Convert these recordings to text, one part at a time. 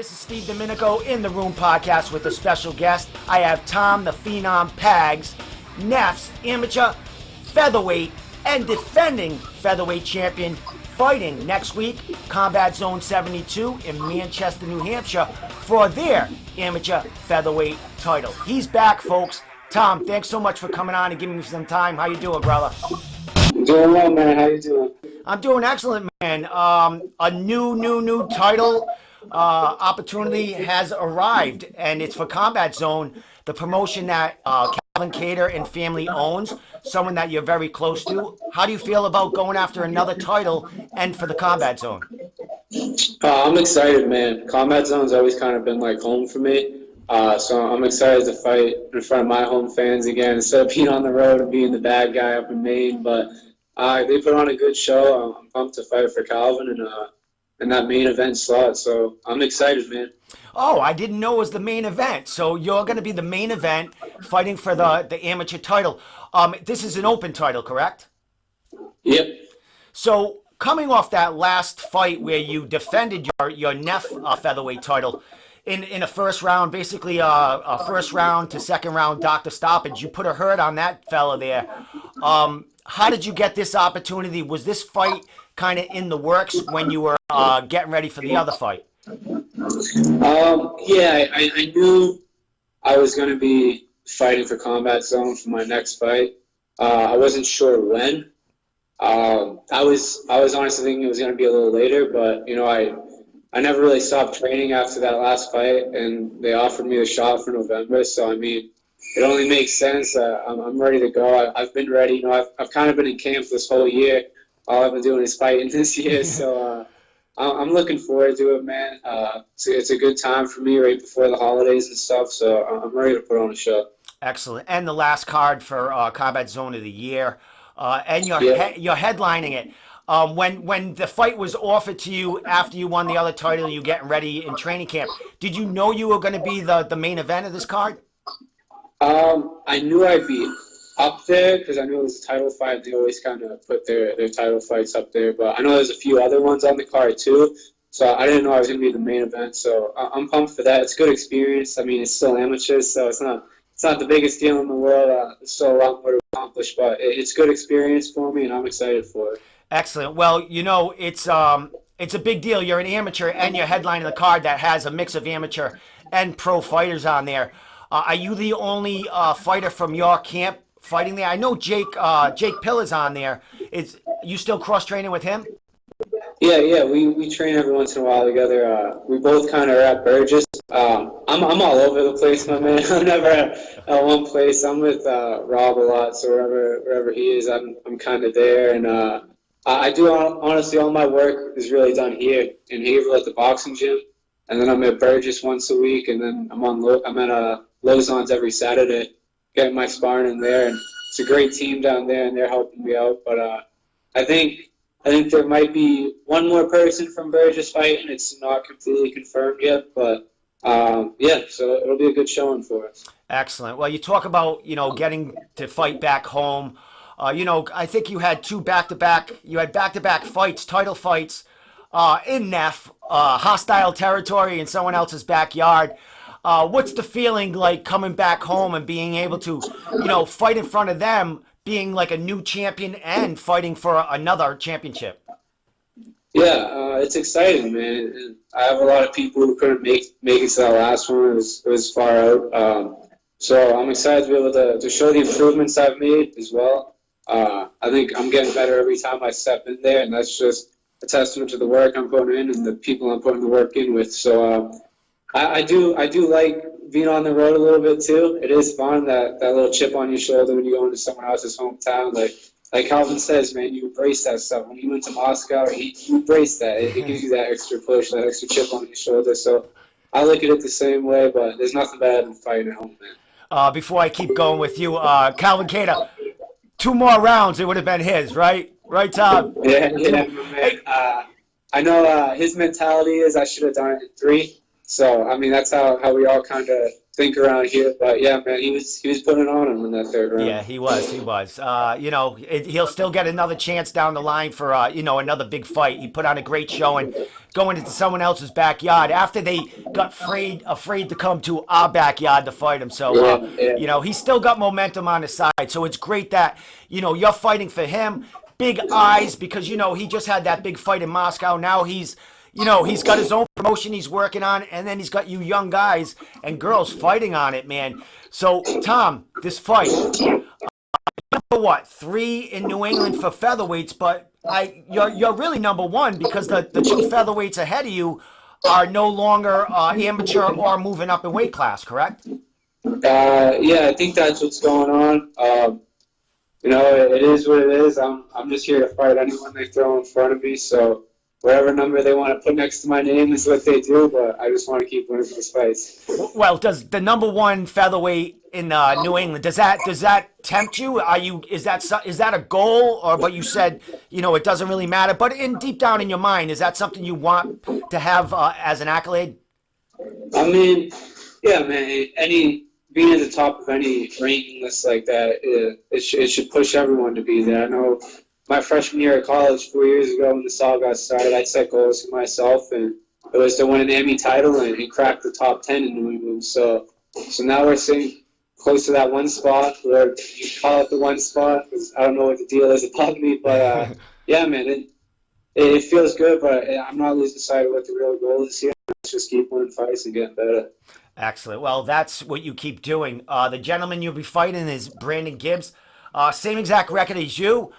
This is Steve Domenico in the Room podcast with a special guest. I have Tom the Phenom Pags, Neff's amateur featherweight and defending featherweight champion, fighting next week, Combat Zone 72 in Manchester, New Hampshire, for their amateur featherweight title. He's back, folks. Tom, thanks so much for coming on and giving me some time. How you doing, brother? I'm doing well, man. How you doing? I'm doing excellent, man. A new title opportunity has arrived, and it's for Combat Zone, the promotion that Calvin Cater and family owns, someone that you're very close to. How do you feel about going after another title and for the Combat Zone? I'm excited, man. Combat Zone's always kind of been like home for me. So I'm excited to fight in front of my home fans again, instead of being on the road and being the bad guy up in Maine. But they put on a good show. I'm pumped to fight for Calvin and that main event slot. So I'm excited, man. Oh, I didn't know it was the main event. So you're going to be the main event fighting for the amateur title. This is an open title, correct? Yep. So coming off that last fight where you defended your Neff featherweight title in a first round, basically a first round to second round doctor stoppage, you put a hurt on that fella there. How did you get this opportunity? Was this fight kind of in the works when you were getting ready for the other fight? Yeah, I knew I was going to be fighting for Combat Zone for my next fight. I wasn't sure when. I was honestly thinking it was going to be a little later, but you know, I never really stopped training after that last fight, and they offered me the shot for November. So I mean, it only makes sense. I'm ready to go. I've been ready. You know, I've kind of been in camp this whole year. All I've been doing is fighting this year. So I'm looking forward to it, man. It's a good time for me right before the holidays and stuff. So I'm ready to put on a show. Excellent. And the last card for Combat Zone of the year, and you're headlining it. When the fight was offered to you after you won the other title, you getting ready in training camp, did you know you were going to be the main event of this card? I knew I'd be up there because I knew it was a title fight. They always kind of put their title fights up there. But I know there's a few other ones on the card too. So I didn't know I was going to be the main event. So I'm pumped for that. It's a good experience. I mean, it's still amateur, so it's not the biggest deal in the world. There's still a lot more to accomplish, but it's good experience for me, and I'm excited for it. Excellent. Well, you know, it's a big deal. You're an amateur, and you're headlining the card that has a mix of amateur and pro fighters on there. Are you the only fighter from your camp fighting there? I know Jake Pill is on there. Is you still cross training with him? Yeah. We train every once in a while together. We both kind of are at Burgess. I'm all over the place, my man. I'm never at one place. I'm with Rob a lot, so wherever he is, I'm kind of there. And I do honestly, all my work is really done here in Haverhill at the boxing gym, and then I'm at Burgess once a week, and then I'm at Lozon's every Saturday, getting my sparring in there. And it's a great team down there, and they're helping me out. But I think there might be one more person from Burgess fighting. It's not completely confirmed yet, but yeah, so it'll be a good showing for us. Excellent. Well, you talk about, you know, getting to fight back home. You know, I think you had back-to-back fights, title fights in Neff, hostile territory in someone else's backyard. What's the feeling like coming back home and being able to, you know, fight in front of them, being like a new champion and fighting for another championship? Yeah, it's exciting, man. And I have a lot of people who couldn't make it to that last one. It was far out. So I'm excited to be able to show the improvements I've made as well. I think I'm getting better every time I step in there, and that's just a testament to the work I'm putting in and the people I'm putting the work in with. So I do like being on the road a little bit too. It is fun, that little chip on your shoulder when you go into someone else's hometown. Like Calvin says, man, you embrace that stuff. When you went to Moscow, you embrace that. It gives you that extra push, that extra chip on your shoulder. So I look at it the same way, but there's nothing better than fighting at home, man. Before I keep going with you, Calvin Cater, 2 more rounds, it would have been his, right? Right, Tom? Yeah, man. I know his mentality is I should have done it in 3. So, I mean, that's how we all kind of think around here. But yeah, man, he was putting it on him in that third round. Yeah, he was. He was. He'll still get another chance down the line for another big fight. He put on a great showing, going into someone else's backyard after they got afraid to come to our backyard to fight him. So he's still got momentum on his side. So it's great that you're fighting for him. Big eyes because he just had that big fight in Moscow. Now he's got his own promotion he's working on, and then he's got you young guys and girls fighting on it, man. So, Tom, this fight, number what, 3 in New England for featherweights, but you're really number 1 because the 2 featherweights ahead of you are no longer amateur or moving up in weight class, correct? Yeah, I think that's what's going on. It is what it is. I'm just here to fight anyone they throw in front of me, so whatever number they want to put next to my name is what they do, but I just want to keep winning these fights. Well, does the number 1 featherweight in New England, does that tempt you? Is that a goal, or but you said it doesn't really matter, but deep down in your mind, is that something you want to have as an accolade? I mean, yeah, man. Being at the top of any ranking list like that, it should push everyone to be there. I know. My freshman year of college 4 years ago when this all got started, I set goals for myself, and it was to win an Emmy title and crack the top 10 in New England. So now we're sitting close to that one spot, or you call it the one spot, because I don't know what the deal is above me. But, yeah, man, it feels good, but I'm not losing sight of what the real goal is here. Let's just keep winning fights and getting better. Excellent. Well, that's what you keep doing. The gentleman you'll be fighting is Brandon Gibbs. Same exact record as you.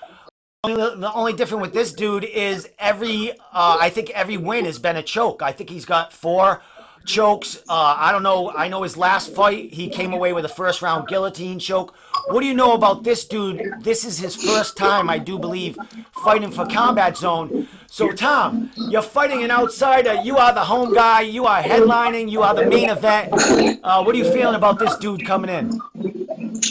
The only difference with this dude is I think every win has been a choke. I think he's got 4 chokes. I don't know. I know his last fight, he came away with a first-round guillotine choke. What do you know about this dude? This is his first time, I do believe, fighting for Combat Zone. So, Tom, you're fighting an outsider. You are the home guy. You are headlining. You are the main event. What are you feeling about this dude coming in?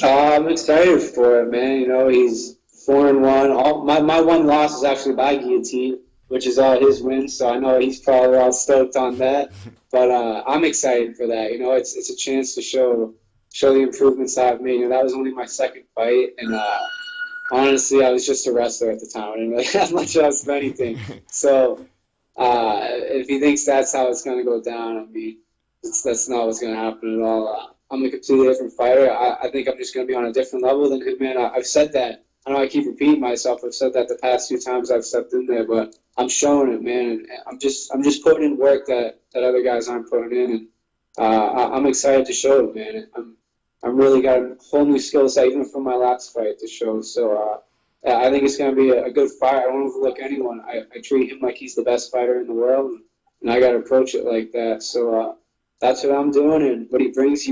I'm excited for it, man. He's 4-1. My one loss is actually by guillotine, which is all his wins. So I know he's probably all stoked on that. But I'm excited for that. It's a chance to show the improvements I've made. That was only my second fight, and honestly, I was just a wrestler at the time. I didn't really have much else of anything. So if he thinks that's how it's going to go down, I mean, that's not what's going to happen at all. I'm a completely different fighter. I think I'm just going to be on a different level than him, man. I've said that. I know I keep repeating myself. I've said that the past few times I've stepped in there, but I'm showing it, man. I'm just putting in work that other guys aren't putting in, and I'm excited to show it, man. I'm really got a whole new skill set even from my last fight to show. So I think it's going to be a good fight. I don't overlook anyone. I treat him like he's the best fighter in the world, and I got to approach it like that. So that's what I'm doing, and what he brings,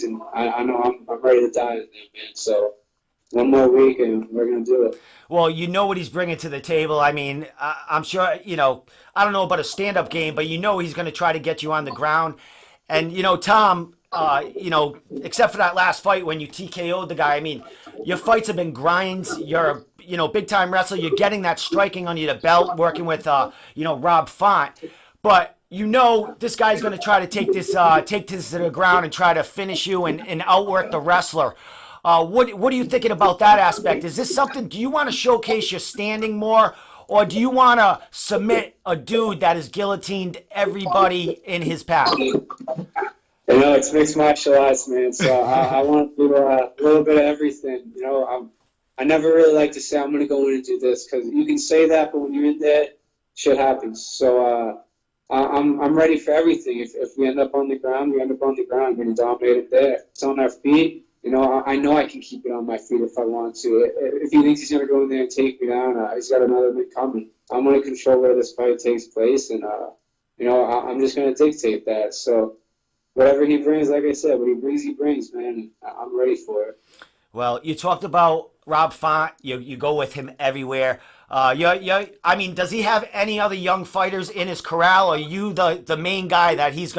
and I know I'm ready to dive in there, man. So. One more week and we're going to do it. Well, you know what he's bringing to the table. I mean, I'm sure, I don't know about a stand-up game, but he's going to try to get you on the ground. And, Tom, except for that last fight when you TKO'd the guy, I mean, your fights have been grinds. You're a big-time wrestler. You're getting that striking under the belt, working with, Rob Font. But, this guy's going to try to take this to the ground and try to finish you and outwork the wrestler. What are you thinking about that aspect? Is this something, do you want to showcase your standing more, or do you want to submit a dude that has guillotined everybody in his path? It's mixed martial arts, man, so I want to do a little bit of everything. I never really like to say I'm going to go in and do this, because you can say that, but when you're in there, shit happens. So I'm ready for everything. If we end up on the ground, we end up on the ground. We're going to dominate it there. If it's on our feet, I know I can keep it on my feet if I want to. If he thinks he's going to go in there and take me down, he's got another bit coming. I'm going to control where this fight takes place, and, I'm just going to dictate that. So whatever he brings, like I said, what he brings, man, I'm ready for it. Well, you talked about Rob Font. You go with him everywhere. I mean, does he have any other young fighters in his corral? Or are you the main guy that he's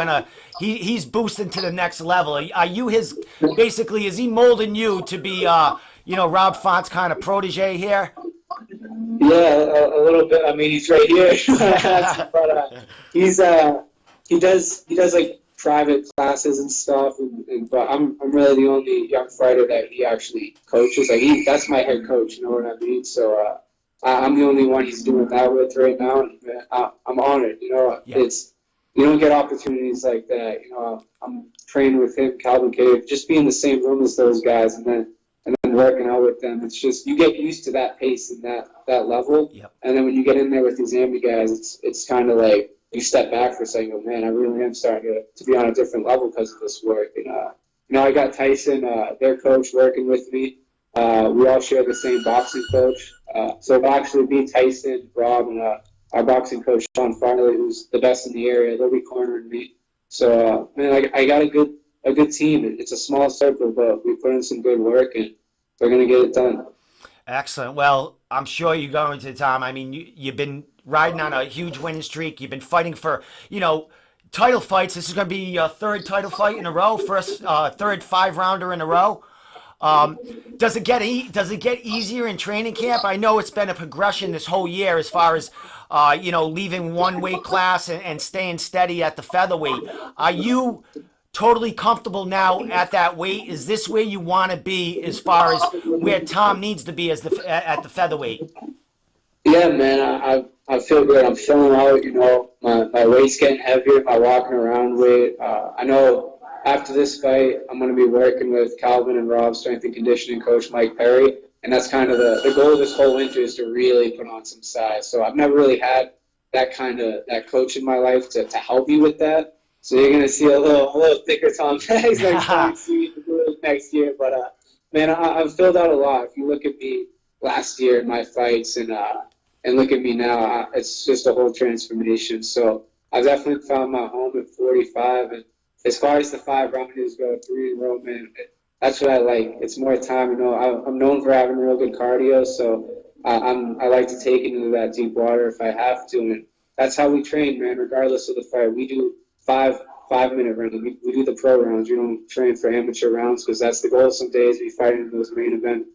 boosting to the next level? Are you basically, is he molding you to be, Rob Font's kind of protege here? Yeah, a little bit. I mean, he's right here. But he does like private classes and stuff, but I'm really the only young fighter that he actually coaches. Like that's my head coach. You know what I mean? So I'm the only one he's doing that with right now, and I'm honored. You know, Yeah. it's you don't get opportunities like that. You know, I'm training with him, Calvin Cave, just be in the same room as those guys, and then working out with them. It's just you get used to that pace and that level, Yep. and then when you get in there with these Ambi guys, it's kind of like you step back for a second. Oh man, I really am starting to be on a different level because of this work. And I got Tyson, their coach, working with me. We all share the same boxing coach. So it'll actually be Tyson, Rob, and our boxing coach, Sean Farley, who's the best in the area. They'll be cornering me. So, man, I got a good team. It's a small circle, but we put in some good work, and we're going to get it done. Excellent. Well, I'm sure you're going to, Tom. I mean, you've been riding on a huge winning streak. You've been fighting for, title fights. This is going to be your third title fight in a row, third 5-rounder in a row. Does it get easier in training camp? I know it's been a progression this whole year as far as leaving one weight class and staying steady at the featherweight. Are you totally comfortable now at that weight? Is this where you want to be as far as where Tom needs to be at the featherweight? Yeah, man, I feel good. I'm filling out. My weight's getting heavier. My walking around weight. I know. After this fight, I'm going to be working with Calvin and Rob, strength and conditioning coach Mike Perry, and that's kind of the goal of this whole winter is to really put on some size. So I've never really had that coach in my life to help me with that. So you're going to see a little thicker Tom Tags next year. But man, I've filled out a lot. If you look at me last year in my fights and look at me now, it's just a whole transformation. So I've definitely found my home at 45 and. As far as the 5 rounders go, 3 in a row, man, that's what I like. It's more time. I'm known for having real good cardio, so I like to take it into that deep water if I have to. And that's how we train, man, regardless of the fight. We do 5-minute rounds. We do the pro rounds. We don't train for amateur rounds because that's the goal some days. We fight in those main event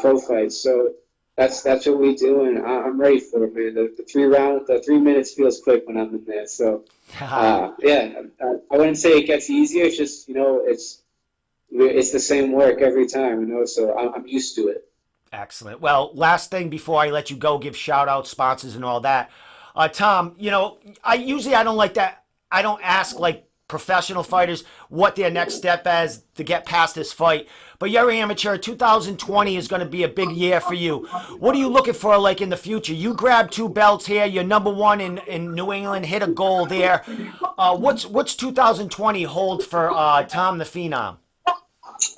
pro fights. So that's what we do, and I'm ready for it, man. The 3 minutes feels quick when I'm in there. So, I wouldn't say it gets easier. It's just it's the same work every time, So I'm used to it. Excellent. Well, last thing before I let you go, give shout out sponsors and all that. Tom, I don't like that. I don't ask like professional fighters what their next step is to get past this fight. But you're an amateur. 2020 is going to be a big year for you. What are you looking for like in the future? You grabbed 2 belts here. You're number 1 in New England. Hit a goal there. What's 2020 hold for Tom the Phenom?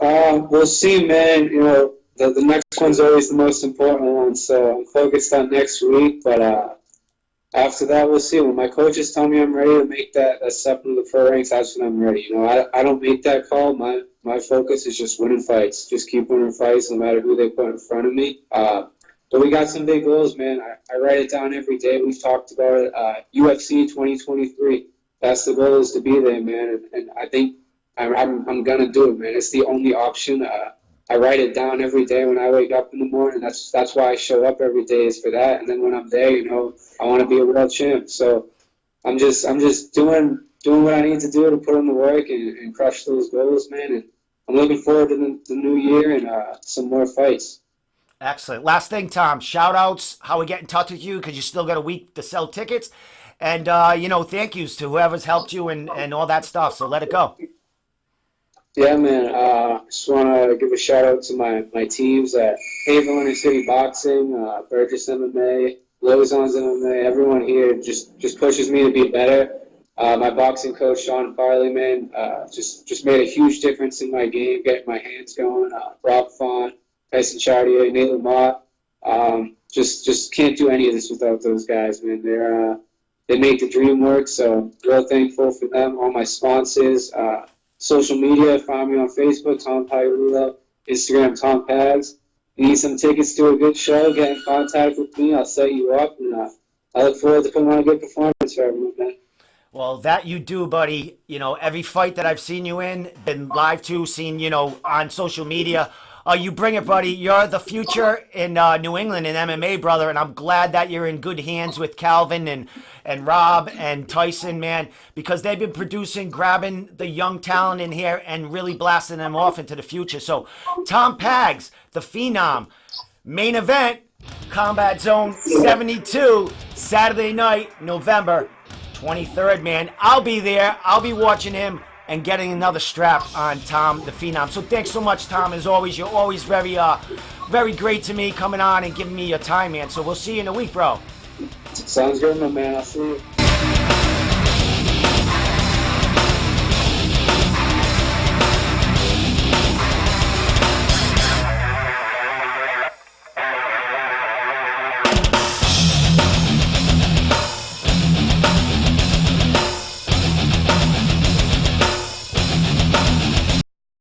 We'll see, man. The next one's always the most important one. So I'm focused on next week. But after that, we'll see. When my coaches tell me I'm ready to make that step into the pro ranks, that's when I'm ready. I don't make that call. My focus is just winning fights. Just keep winning fights no matter who they put in front of me. But we got some big goals, man. I write it down every day. We've talked about it. UFC 2023. That's the goal, is to be there, man. And I think I'm going to do it, man. It's the only option. I write it down every day when I wake up in the morning. That's why I show up every day, is for that. And then when I'm there, I want to be a world champ. So I'm just doing what I need to do to put in the work and crush those goals, man. And I'm looking forward to the new year and some more fights. Excellent. Last thing, Tom, shout outs, how we get in touch with you, because you still got a week to sell tickets. And, thank yous to whoever's helped you and all that stuff. So let it go. Yeah, man. Just want to give a shout out to my teams at Haverhill Inner City Boxing, Burgess MMA, Lozon's MMA. Everyone here just pushes me to be better. My boxing coach, Sean Farley, man, just made a huge difference in my game, getting my hands going. Rob Font, Tyson Chartier, Nate Lamont. Just can't do any of this without those guys, man. They make the dream work, so real thankful for them. All my sponsors, social media, find me on Facebook, Tom Pagliarulo, Instagram, Tom Pags. You need some tickets to a good show, get in contact with me. I'll set you up, and I look forward to putting on a good performance for everyone, man. Well, that you do, buddy. Every fight that I've seen you in, been live to, seen, on social media, You bring it, buddy. You're the future in New England in MMA, brother, and I'm glad that you're in good hands with Calvin and Rob and Tyson, man, because they've been producing, grabbing the young talent in here and really blasting them off into the future. So, Tom Pags, the Phenom, main event, Combat Zone 72, Saturday night, November 23rd, man. I'll be there. I'll be watching him and getting another strap on Tom the Phenom. So thanks so much, Tom, as always. You're always very great to me, coming on and giving me your time, man. So we'll see you in a week, bro. Sounds good, my man. I'll see you.